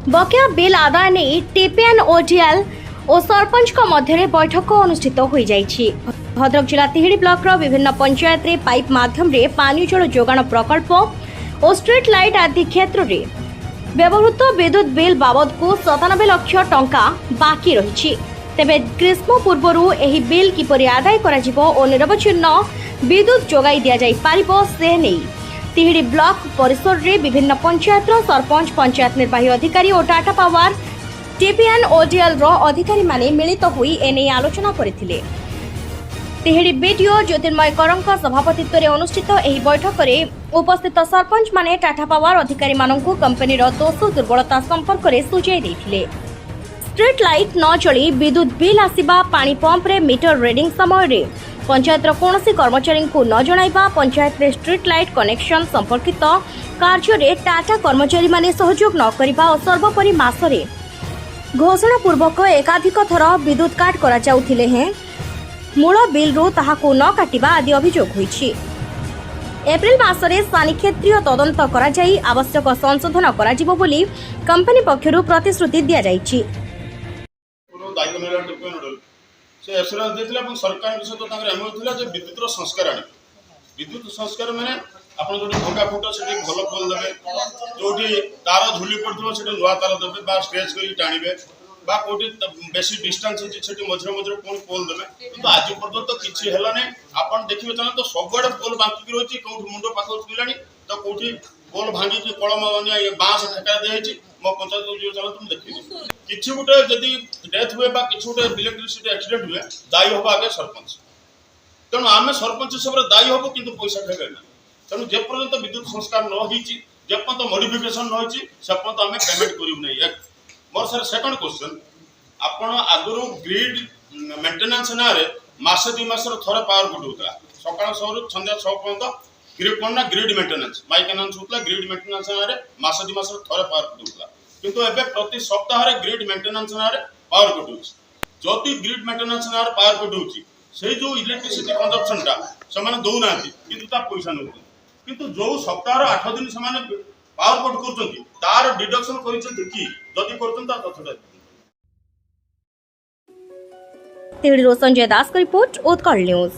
बकेया bill आदाय नहीं TPN ODL और सरपंच मध्य बैठक अनुष्ठित हो जाइछि। भद्रक जिला तिहिड़ी ब्लॉक विभिन्न पंचायत रे पाइप माध्यम रे पानी जल जोगाण प्रकल्प और स्ट्रीट लाइट आदि क्षेत्र रे व्यवहृत विद्युत बिल बाबद को 97 लाख टंका बाकी रही। तेबे ग्रीष्म पूर्व एही बिल किपरि आदाय कराजिबो और निरवच्छिन्न विद्युत जोगाई दिया जाई पारिबो से नहीं तिहिड़ी ब्लॉक परिसर रे विभिन्न पंचायत सरपंच पंचायत निर्वाही अधिकारी और टाटा पावर टीपीएन ओडीएल रो अधिकारी माने मिलित होई एने आलोचना करथिले। तिहिड़ी बीडीओ ज्योतिर्मय करंक सभापतित्व रे अनुष्ठित एही बैठक रे उपस्थित सरपंच माने टाटा पावर अधिकारी माननकु कंपनी रो दोष दुर्बलता संपर्क रे सूचई दैथिले। स्ट्रीट लाइट न चली विद्युत बिल आसिबा, पानी पंप रे मीटर रीडिंग समय रे पंचायत कौन कर्मचारी को न जणाइबा, पंचायत रे स्ट्रीट लाइट कनेक्शन संपर्कित कार्य रे टाटा कर्मचारी माने सहयोग न करिबा और सर्वोपरि मासरे घोषणा पूर्वक एकाधिक थर विद्युत काट करा जाउथिले हैं मूल बिल रु ताहाको न काटिबा आदि अभियोग होईछि। एप्रिल मासरे सानी क्षेत्रीय तदंत करा जाई आवश्यक संशोधन करा जिवो बोली कंपनी पक्षरु प्रतिश्रुति दिया जाईछि। से एसुरांस देथिला এবং सरकार सहित तांकर एमओ थिला जे विद्युत रो संस्कार आनी विद्युत संस्कार माने आपण जोटी भंगा फुट सेठी भल पोल देबे, जोटी तार झुली पड़थो सेठी नुवा तार देबे बा स्ट्रेच करी टाणीबे बा कोटी बेसी डिस्टेंस अछि सेठी मझरे मझरे कोन पोल देबे। किंतु आज पर्यंत किछि हला नै। आपण देखिबे चला तो सबगडे पोल बांकी रहछि, कोठी मुंडो पाखो छुलानी तो कोठी पोल भांगी कि कलम ये बांस ठेका दे हैछि। मो पंचायत जो चला तुम देखिबे किछि गुटे जदी डेथ हुए बा किछि गुटे इलेक्ट्रिसिटी एक्सीडेंट हुए दायी होबा आगे सरपंच। तेणु आमे सरपंच सब दायी होबो किंतु पैसा ठेके ना। तेणु जे पर्यंत विद्युत संस्कार न होईछि, जे पर्यंत मॉडिफिकेशन न होईछि, से पर्यंत आमे पेमेंट करिउ नै। एक मोर सर सेकंड क्वेश्चन, आपण आगुरु ग्रिड मेंटेनेंस ना रे मासे 2 मास रो थरे पावर कट होतला, सकाळ 6 रु संध्या 6 पर्यंत ग्रिड कोन ना ग्रिड मेंटेनेंस माइकेनेंस होतला। ग्रिड मेंटेनेंस ना रे मासे 2 मास रो थरे पावर कट होतला, किंतु एबे प्रति सप्ताह रे ग्रिड मेंटेनेंस ना रे पावर कट होछि। जति ग्रिड मेंटेनेंस ना रे पावर कट होछि से जो इलेक्ट्रिसिटी कंजप्शन टा से माने दउ नाथि किंतु ता पैसा न किंतु जो सप्ताह रो 8 दिन से माने पावर कट करछंती तार डिडक्शन करिसथि कि जति करछन ता तथडा। तिहिड़ी रो संजय दास का रिपोर्ट उत्कल न्यूज।